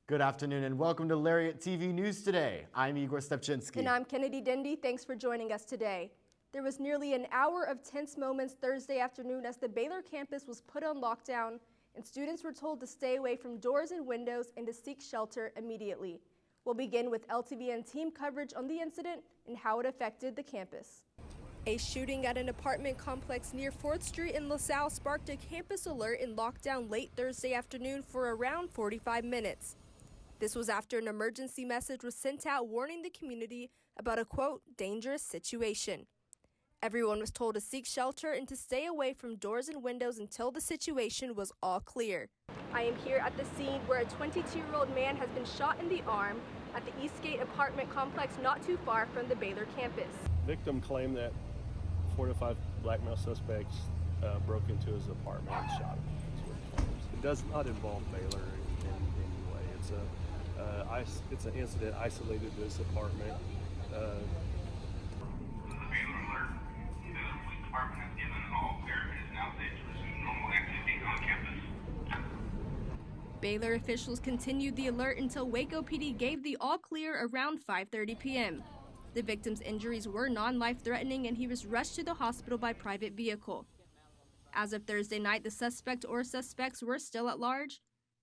Good afternoon and welcome to Lariat TV News Today. I'm Igor Stepchinsky. And I'm Kennedy Dendy. Thanks for joining us today. There was nearly an hour of tense moments Thursday afternoon as the Baylor campus was put on lockdown and students were told to stay away from doors and windows and to seek shelter immediately. We'll begin with LTVN team coverage on the incident and how it affected the campus. A shooting at an apartment complex near 4th Street in LaSalle sparked a campus alert and lockdown late Thursday afternoon for around 45 minutes. This was after an emergency message was sent out warning the community about a, quote, dangerous situation. Everyone was told to seek shelter and to stay away from doors and windows until the situation was all clear. I am here at the scene where a 22-year-old man has been shot in the arm at the Eastgate apartment complex not too far from the Baylor campus. Victim claimed that 4 to 5 black male suspects broke into his apartment and shot him. It does not involve Baylor in any way. It's an incident isolated to this apartment. The Baylor alert. The police department has given an all clear and is now safe to resume normal activities on campus. Baylor officials continued the alert until Waco PD gave the all clear around 5:30 p.m. The victim's injuries were non-life-threatening and he was rushed to the hospital by private vehicle. As of Thursday night, the suspect or suspects were still at large.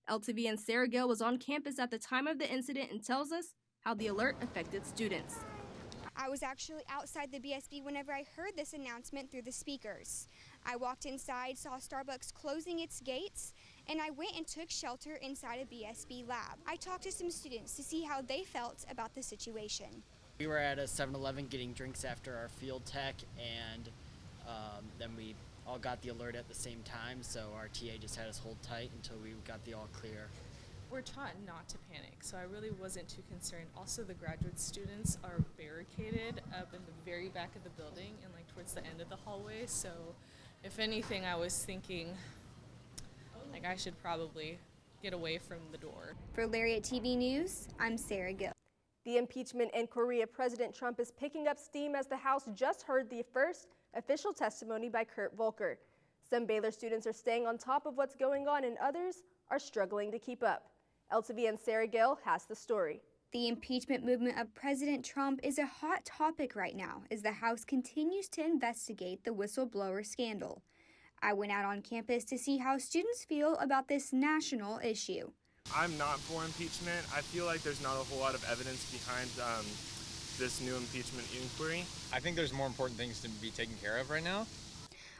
LTVN Sarah Gill was on campus at the time of the incident and tells us how the alert affected students. I was actually outside the BSB whenever I heard this announcement through the speakers. I walked inside, saw Starbucks closing its gates, and I went and took shelter inside a BSB lab. I talked to some students to see how they felt about the situation. We were at a 7-Eleven getting drinks after our field tech, and then we all got the alert at the same time, so our TA just had us hold tight until we got the all clear. We're taught not to panic, so I really wasn't too concerned. Also, the graduate students are barricaded up in the very back of the building and like towards the end of the hallway, so if anything, I was thinking like I should probably get away from the door. For Lariat TV News, I'm Sarah Gill. The impeachment inquiry of President Trump is picking up steam as the House just heard the first official testimony by Kurt Volker. Some Baylor students are staying on top of what's going on and others are struggling to keep up. LTVN Sarah Gill has the story. The impeachment movement of President Trump is a hot topic right now as the House continues to investigate the whistleblower scandal. I went out on campus to see how students feel about this national issue. I'm not for impeachment. I feel like there's not a whole lot of evidence behind this new impeachment inquiry. I think there's more important things to be taken care of right now.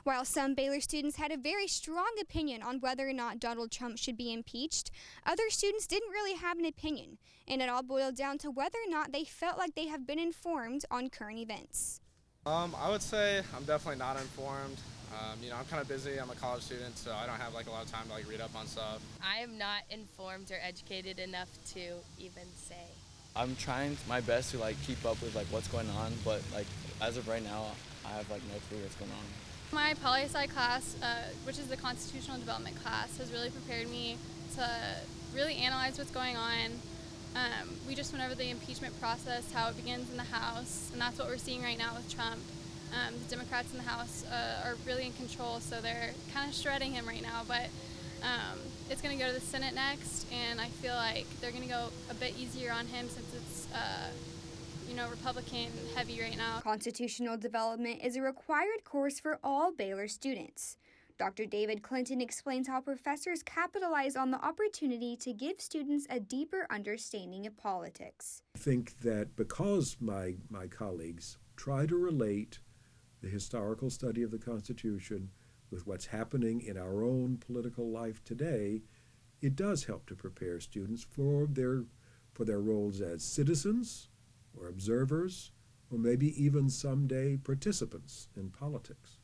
While some Baylor students had a very strong opinion on whether or not Donald Trump should be impeached, other students didn't really have an opinion, and it all boiled down to whether or not they felt like they have been informed on current events. I would say I'm definitely not informed. I'm kind of busy. I'm a college student, so I don't have a lot of time to read up on stuff. I am not informed or educated enough to even say. I'm trying my best to keep up with what's going on, but as of right now, I have no clue what's going on. My poli-sci class, which is the constitutional development class, has really prepared me to really analyze what's going on. We just went over the impeachment process, how it begins in the House, and that's what we're seeing right now with Trump. The Democrats in the House are really in control, so they're kind of shredding him right now, but it's going to go to the Senate next, and I feel like they're going to go a bit easier on him since it's Republican heavy right now. Constitutional development is a required course for all Baylor students. Dr. David Clinton explains how professors capitalize on the opportunity to give students a deeper understanding of politics. I think that because my colleagues try to relate the historical study of the Constitution with what's happening in our own political life today, it does help to prepare students for their roles as citizens or observers, or maybe even someday participants in politics.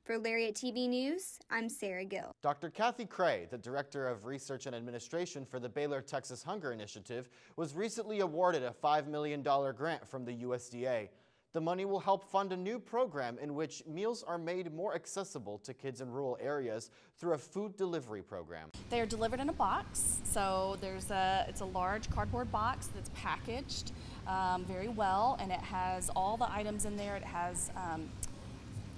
For Lariat TV News, I'm Sarah Gill. Dr. Kathy Cray, the Director of Research and Administration for the Baylor Texas Hunger Initiative, was recently awarded a $5 million grant from the USDA. The money will help fund a new program in which meals are made more accessible to kids in rural areas through a food delivery program. They are delivered in a box, so it's a large cardboard box that's packaged very well, and it has all the items in there. It has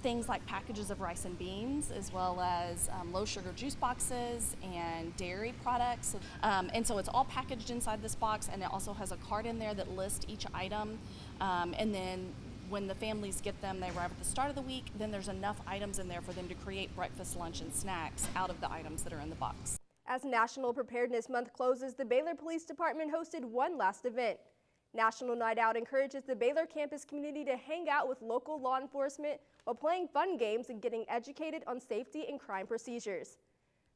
things like packages of rice and beans, as well as low sugar juice boxes and dairy products. And so it's all packaged inside this box, and it also has a card in there that lists each item. And then when the families get them, they arrive at the start of the week, then there's enough items in there for them to create breakfast, lunch, and snacks out of the items that are in the box. As National Preparedness Month closes, the Baylor Police Department hosted one last event. National Night Out encourages the Baylor campus community to hang out with local law enforcement while playing fun games and getting educated on safety and crime procedures.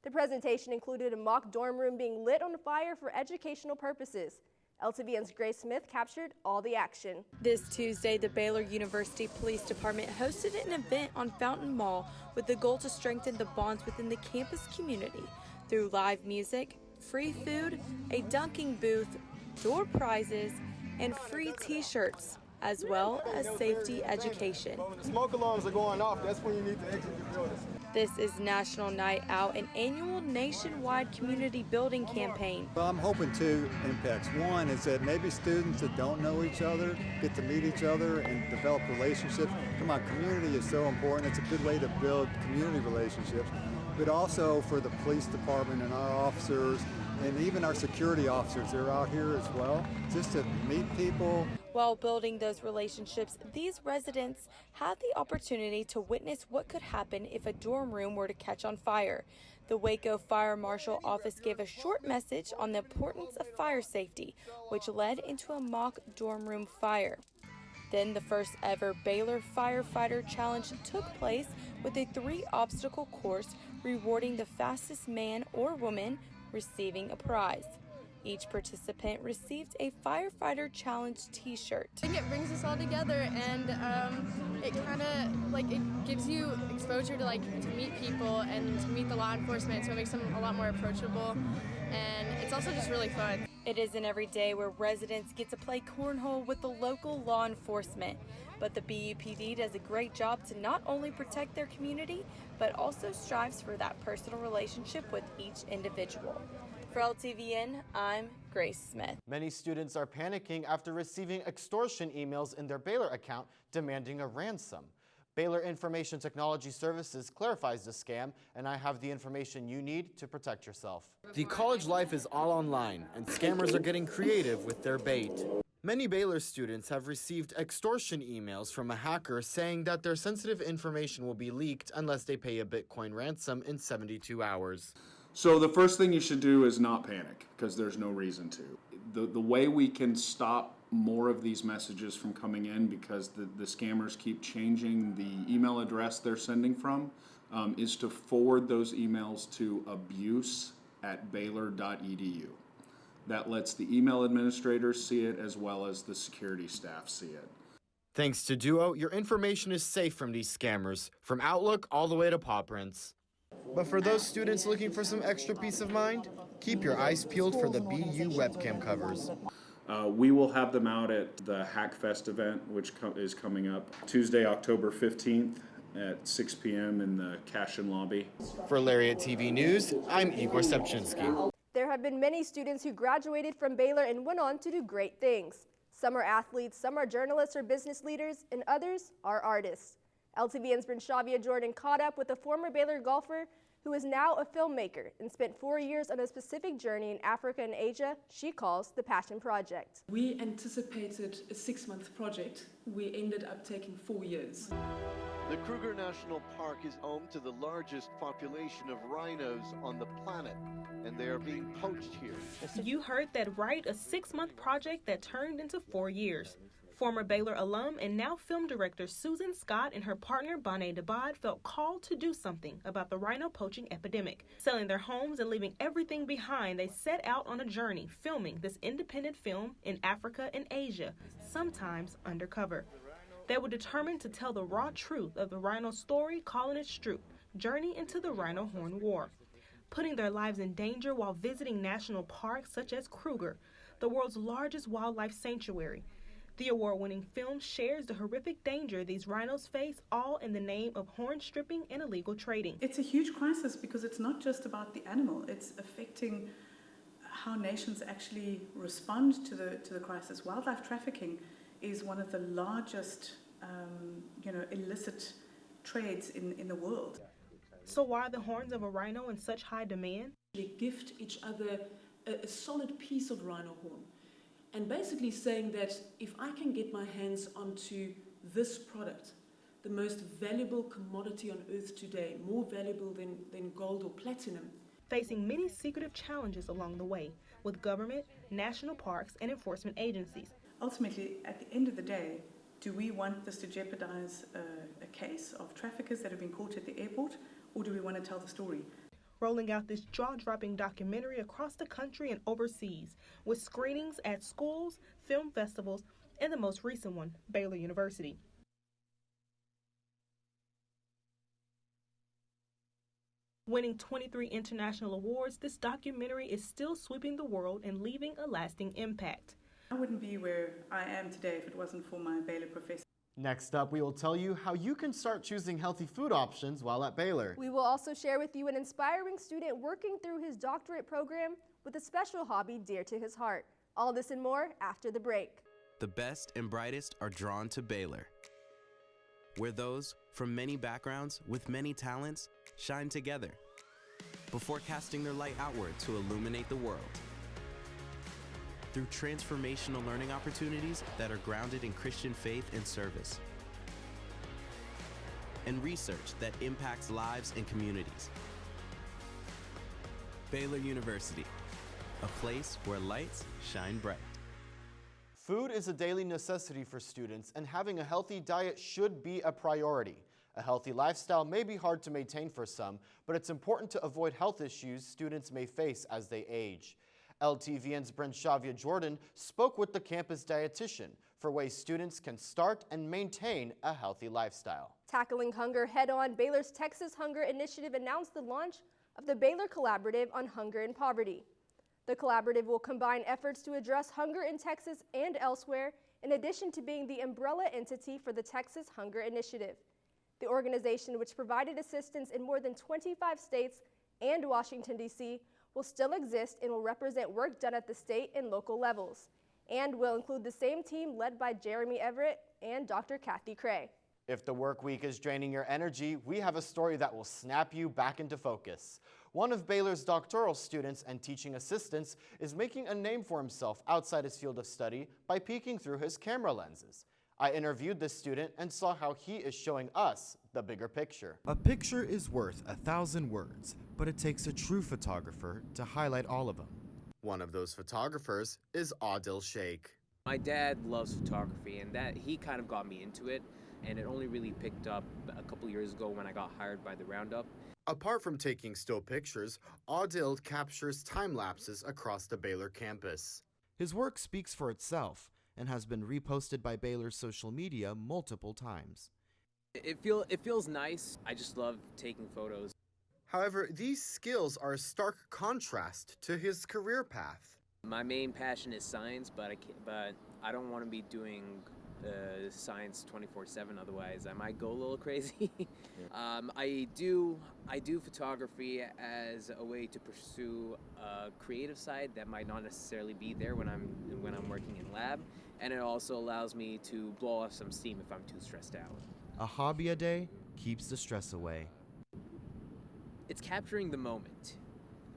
The presentation included a mock dorm room being lit on fire for educational purposes. LTVN's Grace Smith captured all the action. This Tuesday, the Baylor University Police Department hosted an event on Fountain Mall with the goal to strengthen the bonds within the campus community through live music, free food, a dunking booth, door prizes, and free t-shirts, as well as safety education. When the smoke alarms are going off, that's when you need to exit your building. This is National Night Out, an annual nationwide community building campaign. Well, I'm hoping two impacts. One is that maybe students that don't know each other get to meet each other and develop relationships. Come on, community is so important. It's a good way to build community relationships. But also for the police department and our officers and even our security officers, they're out here as well, just to meet people. While building those relationships, these residents had the opportunity to witness what could happen if a dorm room were to catch on fire. The Waco Fire Marshal Office gave a short message on the importance of fire safety, which led into a mock dorm room fire. Then the first ever Baylor Firefighter Challenge took place with a 3-obstacle course rewarding the fastest man or woman receiving a prize. Each participant received a Firefighter Challenge t-shirt. I think it brings us all together, and it kind of it gives you exposure to to meet people and to meet the law enforcement, so it makes them a lot more approachable, and it's also just really fun. It isn't every day where residents get to play cornhole with the local law enforcement, but the BUPD does a great job to not only protect their community, but also strives for that personal relationship with each individual. For LTVN, I'm Grace Smith. Many students are panicking after receiving extortion emails in their Baylor account demanding a ransom. Baylor Information Technology Services clarifies the scam, and I have the information you need to protect yourself. The college life is all online, and scammers are getting creative with their bait. Many Baylor students have received extortion emails from a hacker saying that their sensitive information will be leaked unless they pay a Bitcoin ransom in 72 hours. So the first thing you should do is not panic, because there's no reason to. The way we can stop more of these messages from coming in, because the scammers keep changing the email address they're sending from, is to forward those emails to abuse@baylor.edu. That lets the email administrators see it as well as the security staff see it. Thanks to Duo, your information is safe from these scammers, from Outlook all the way to paw prints. But for those students looking for some extra peace of mind, keep your eyes peeled for the BU webcam covers. We will have them out at the Hackfest event, which is coming up Tuesday, October 15th at 6 p.m. in the Cashin lobby. For Lariat TV News, I'm Igor Sepchinsky. There have been many students who graduated from Baylor and went on to do great things. Some are athletes, some are journalists or business leaders, and others are artists. LTVN's Brinshavia Jordan caught up with a former Baylor golfer who is now a filmmaker and spent 4 years on a specific journey in Africa and Asia she calls the Passion Project. We anticipated a 6-month project. We ended up taking 4 years. The Kruger National Park is home to the largest population of rhinos on the planet, and they are being poached here. You heard that right, a 6-month project that turned into 4 years. Former Baylor alum and now film director Susan Scott and her partner Bonnet DeBod felt called to do something about the rhino poaching epidemic. Selling their homes and leaving everything behind, they set out on a journey filming this independent film in Africa and Asia, sometimes undercover. They were determined to tell the raw truth of the rhino story, calling it Stroop, Journey into the Rhino Horn War. Putting their lives in danger while visiting national parks such as Kruger, the world's largest wildlife sanctuary. The award-winning film shares the horrific danger these rhinos face, all in the name of horn stripping and illegal trading. It's a huge crisis because it's not just about the animal, it's affecting how nations actually respond to the crisis. Wildlife trafficking is one of the largest illicit trades in the world. So why are the horns of a rhino in such high demand? They gift each other a solid piece of rhino horn, and basically saying that if I can get my hands onto this product, the most valuable commodity on earth today, more valuable than gold or platinum. Facing many secretive challenges along the way with government, national parks, and enforcement agencies. Ultimately, at the end of the day, do we want this to jeopardize a case of traffickers that have been caught at the airport, or do we want to tell the story? Rolling out this jaw-dropping documentary across the country and overseas, with screenings at schools, film festivals, and the most recent one, Baylor University. Winning 23 international awards, this documentary is still sweeping the world and leaving a lasting impact. I wouldn't be where I am today if it wasn't for my Baylor professor. Next up, we will tell you how you can start choosing healthy food options while at Baylor. We will also share with you an inspiring student working through his doctorate program with a special hobby dear to his heart. All this and more after the break. The best and brightest are drawn to Baylor, where those from many backgrounds with many talents shine together before casting their light outward to illuminate the world. Through transformational learning opportunities that are grounded in Christian faith and service, and research that impacts lives and communities. Baylor University, a place where lights shine bright. Food is a daily necessity for students, and having a healthy diet should be a priority. A healthy lifestyle may be hard to maintain for some, but it's important to avoid health issues students may face as they age. LTVN's Brenshavia Jordan spoke with the campus dietitian for ways students can start and maintain a healthy lifestyle. Tackling hunger head-on, Baylor's Texas Hunger Initiative announced the launch of the Baylor Collaborative on Hunger and Poverty. The collaborative will combine efforts to address hunger in Texas and elsewhere, in addition to being the umbrella entity for the Texas Hunger Initiative. The organization, which provided assistance in more than 25 states and Washington, D.C., will still exist and will represent work done at the state and local levels, and will include the same team led by Jeremy Everett and Dr. Kathy Cray. If the work week is draining your energy, we have a story that will snap you back into focus. One of Baylor's doctoral students and teaching assistants is making a name for himself outside his field of study by peeking through his camera lenses. I interviewed this student and saw how he is showing us the bigger picture. A picture is worth 1,000 words, but it takes a true photographer to highlight all of them. One of those photographers is Adil Sheikh. My dad loves photography, and that he kind of got me into it, and it only really picked up a couple years ago when I got hired by the Roundup. Apart from taking still pictures, Adil captures time lapses across the Baylor campus. His work speaks for itself and has been reposted by Baylor's social media multiple times. It feels nice. I just love taking photos. However, these skills are a stark contrast to his career path. My main passion is science, but I don't want to be doing science 24/7. Otherwise, I might go a little crazy. I do photography as a way to pursue a creative side that might not necessarily be there when I'm working in lab, and it also allows me to blow off some steam if I'm too stressed out. A hobby a day keeps the stress away. It's capturing the moment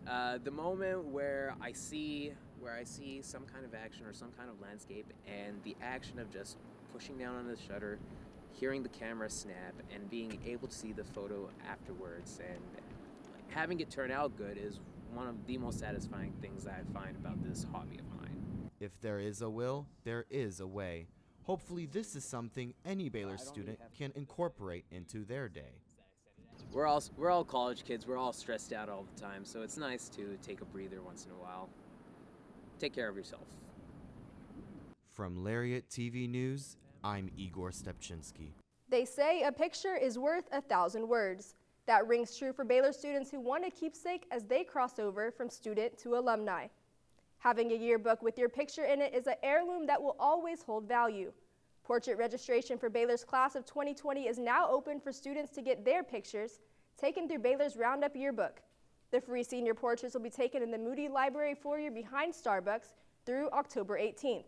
where I see some kind of action or some kind of landscape, and the action of just pushing down on the shutter, hearing the camera snap, and being able to see the photo afterwards, and having it turn out good is one of the most satisfying things that I find about this hobby of mine. If there is a will, there is a way. Hopefully this is something any Baylor student can incorporate into their day. We're all college kids. We're all stressed out all the time, so it's nice to take a breather once in a while. Take care of yourself. From Lariat TV News, I'm Igor Stepchinsky. They say a picture is worth 1,000 words. That rings true for Baylor students who want a keepsake as they cross over from student to alumni. Having a yearbook with your picture in it is an heirloom that will always hold value. Portrait registration for Baylor's class of 2020 is now open for students to get their pictures taken through Baylor's Roundup yearbook. The free senior portraits will be taken in the Moody Library foyer behind Starbucks through October 18th.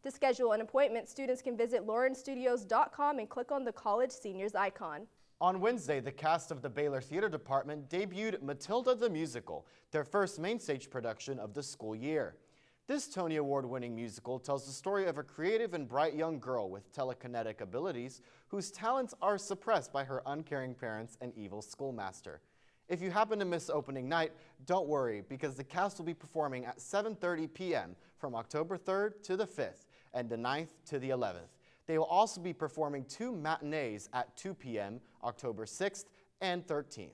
To schedule an appointment, students can visit laurenstudios.com and click on the College Seniors icon. On Wednesday, the cast of the Baylor Theater Department debuted Matilda the Musical, their first main stage production of the school year. This Tony Award-winning musical tells the story of a creative and bright young girl with telekinetic abilities whose talents are suppressed by her uncaring parents and evil schoolmaster. If you happen to miss opening night, don't worry, because the cast will be performing at 7:30 p.m. from October 3rd to the 5th and the 9th to the 11th. They will also be performing 2 matinees at 2 p.m. October 6th and 13th.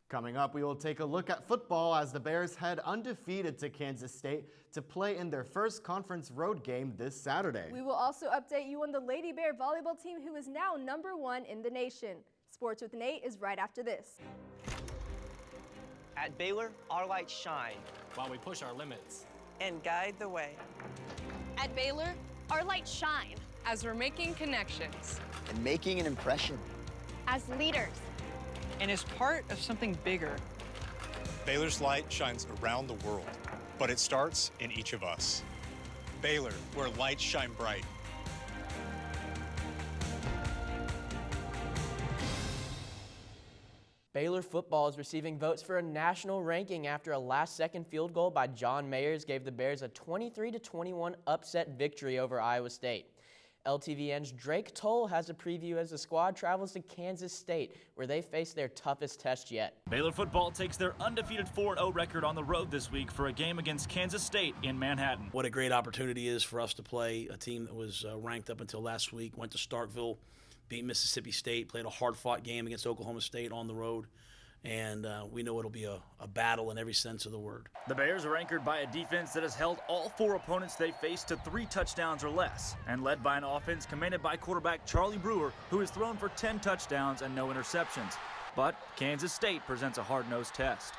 Coming up, we will take a look at football as the Bears head undefeated to Kansas State to play in their first conference road game this Saturday. We will also update you on the Lady Bear volleyball team, who is now #1 in the nation. Sports with Nate is right after this. At Baylor, our lights shine while we push our limits and guide the way. At Baylor, our lights shine as we're making connections And making an impression. as leaders. And as part of something bigger. Baylor's light shines around the world, but it starts in each of us. Baylor, where lights shine bright. Baylor football is receiving votes for a national ranking after a last-second field goal by John Mayers gave the Bears a 23-21 upset victory over Iowa State. LTVN's Drake Toll has a preview as the squad travels to Kansas State, where they face their toughest test yet. Baylor football takes their undefeated 4-0 record on the road this week for a game against Kansas State in Manhattan. What a great opportunity is for us to play a team that was ranked up until last week, went to Starkville, beat Mississippi State, played a hard-fought game against Oklahoma State on the road, and we know it'll be a battle in every sense of the word. The Bears are anchored by a defense that has held all 4 opponents they faced to 3 touchdowns or less, and led by an offense commanded by quarterback Charlie Brewer, who has thrown for 10 touchdowns and no interceptions. But Kansas State presents a hard-nosed test.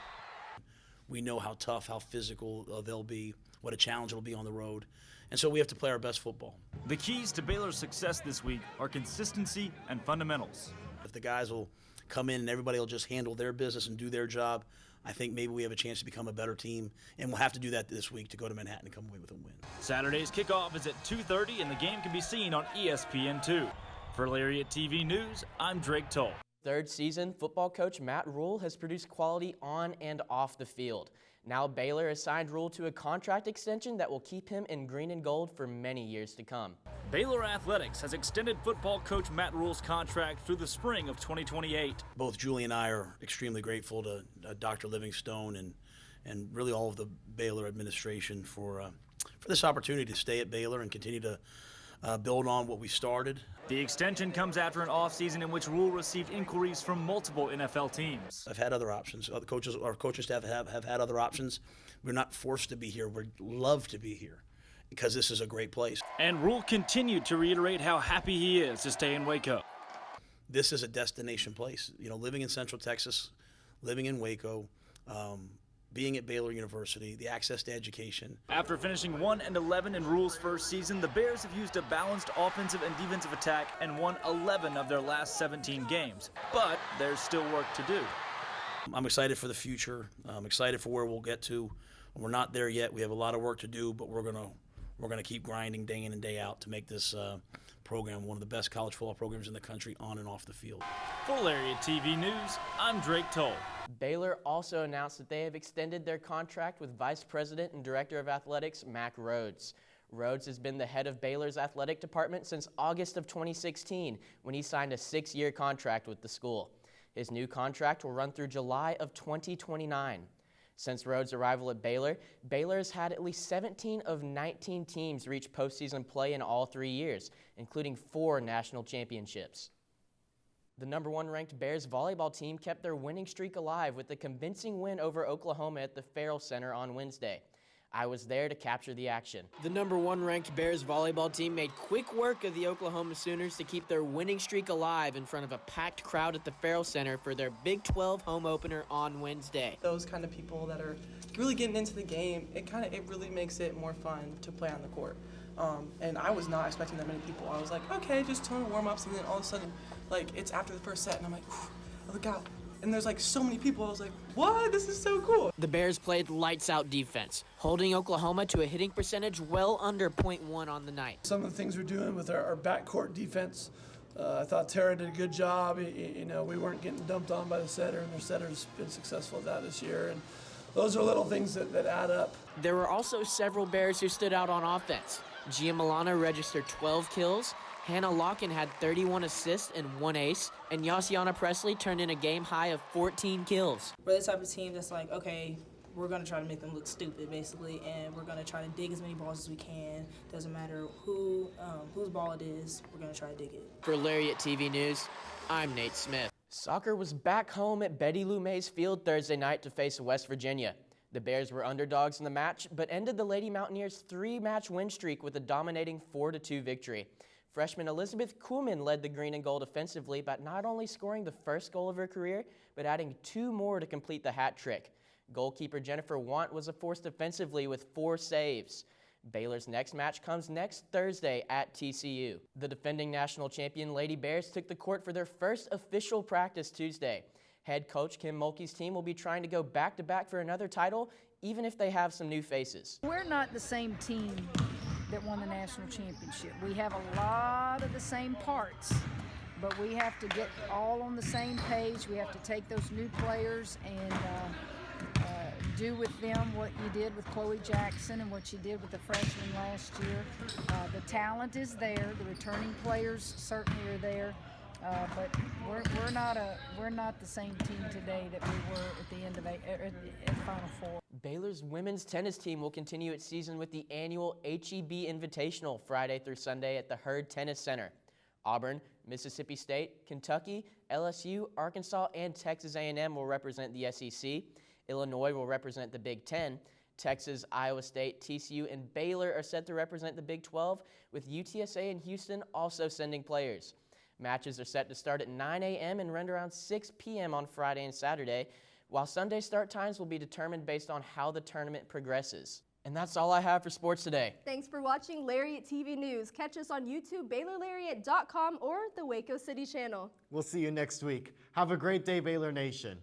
We know how tough, how physical they'll be, what a challenge it'll be on the road, and so we have to play our best football. The keys to Baylor's success this week are consistency and fundamentals. If the guys will come in and everybody will just handle their business and do their job, I think maybe we have a chance to become a better team, and we'll have to do that this week to go to Manhattan and come away with a win. Saturday's kickoff is at 2:30, and the game can be seen on ESPN2. For Lariat TV News, I'm Drake Toll. Third season football coach Matt Rule has produced quality on and off the field. Now Baylor has signed Rule to a contract extension that will keep him in green and gold for many years to come. Baylor Athletics has extended football coach Matt Rule's contract through the spring of 2028. Both Julie and I are extremely grateful to Dr. Livingstone and really all of the Baylor administration for this opportunity to stay at Baylor and continue to build on what we started. The extension comes after an offseason in which Rule received inquiries from multiple NFL teams. I've had other options. Our coaching staff have had other options. We're not forced to be here. We love to be here because this is a great place. And Rule continued to reiterate how happy he is to stay in Waco. This is a destination place. You know, living in Central Texas, living in Waco, being at Baylor University, the access to education. After finishing 1-11 in Rule's first season, the Bears have used a balanced offensive and defensive attack and won 11 of their last 17 games. But there's still work to do. I'm excited for the future. I'm excited for where we'll get to. We're not there yet. We have a lot of work to do, but we're gonna keep grinding day in and day out to make this program one of the best college football programs in the country on and off the field. For Lariat TV News, I'm Drake Toll. Baylor also announced that they have extended their contract with Vice President and Director of Athletics Mack Rhodes. Rhodes has been the head of Baylor's athletic department since August of 2016, when he signed a 6-year contract with the school. His new contract will run through July of 2029. Since Rhodes' arrival at Baylor, Baylor has had at least 17 of 19 teams reach postseason play in all 3 years, including 4 national championships. The #1 ranked Bears volleyball team kept their winning streak alive with a convincing win over Oklahoma at the Farrell Center on Wednesday. I was there to capture the action. The #1 ranked Bears volleyball team made quick work of the Oklahoma Sooners to keep their winning streak alive in front of a packed crowd at the Farrell Center for their Big 12 home opener on Wednesday. Those kind of people that are really getting into the game, it really makes it more fun to play on the court. And I was not expecting that many people. I was like, okay, just doing warm-ups, and then all of a sudden, like, it's after the first set, and I'm like, I look out, and there's like so many people. I was like, what? This is so cool. The Bears played lights-out defense, holding Oklahoma to a hitting percentage well under .1 on the night. Some of the things we're doing with our backcourt defense, I thought Tara did a good job. You know, we weren't getting dumped on by the setter, and their setter's been successful at that this year. And those are little things that add up. There were also several Bears who stood out on offense. Gia Milano registered 12 kills, Hannah Locken had 31 assists and 1 ace, and Yassiana Presley turned in a game-high of 14 kills. We're the type of team that's like, okay, we're going to try to make them look stupid, basically, and we're going to try to dig as many balls as we can. Doesn't matter whose ball it is, we're going to try to dig it. For Lariat TV News, I'm Nate Smith. Soccer was back home at Betty Lou Mays Field Thursday night to face West Virginia. The Bears were underdogs in the match, but ended the Lady Mountaineers' 3-match win streak with a dominating 4-2 victory. Freshman Elizabeth Kuhlman led the green and gold offensively by not only scoring the first goal of her career, but adding 2 more to complete the hat trick. Goalkeeper Jennifer Want was a force defensively with 4 saves. Baylor's next match comes next Thursday at TCU. The defending national champion Lady Bears took the court for their first official practice Tuesday. Head coach Kim Mulkey's team will be trying to go back-to-back for another title, even if they have some new faces. We're not the same team that won the national championship. We have a lot of the same parts, but we have to get all on the same page. We have to take those new players and do with them what you did with Chloe Jackson and what you did with the freshmen last year. The talent is there. The returning players certainly are there. But we're not the same team today that we were at the end of at Final Four. Baylor's women's tennis team will continue its season with the annual HEB Invitational Friday through Sunday at the Hurd Tennis Center. Auburn, Mississippi State, Kentucky, LSU, Arkansas, and Texas A&M will represent the SEC. Illinois will represent the Big Ten. Texas, Iowa State, TCU, and Baylor are set to represent the Big 12, with UTSA and Houston also sending players. Matches are set to start at 9 a.m. and run around 6 p.m. on Friday and Saturday, while Sunday start times will be determined based on how the tournament progresses. And that's all I have for sports today. Thanks for watching Lariat TV News. Catch us on YouTube, BaylorLariat.com, or the Waco City channel. We'll see you next week. Have a great day, Baylor Nation.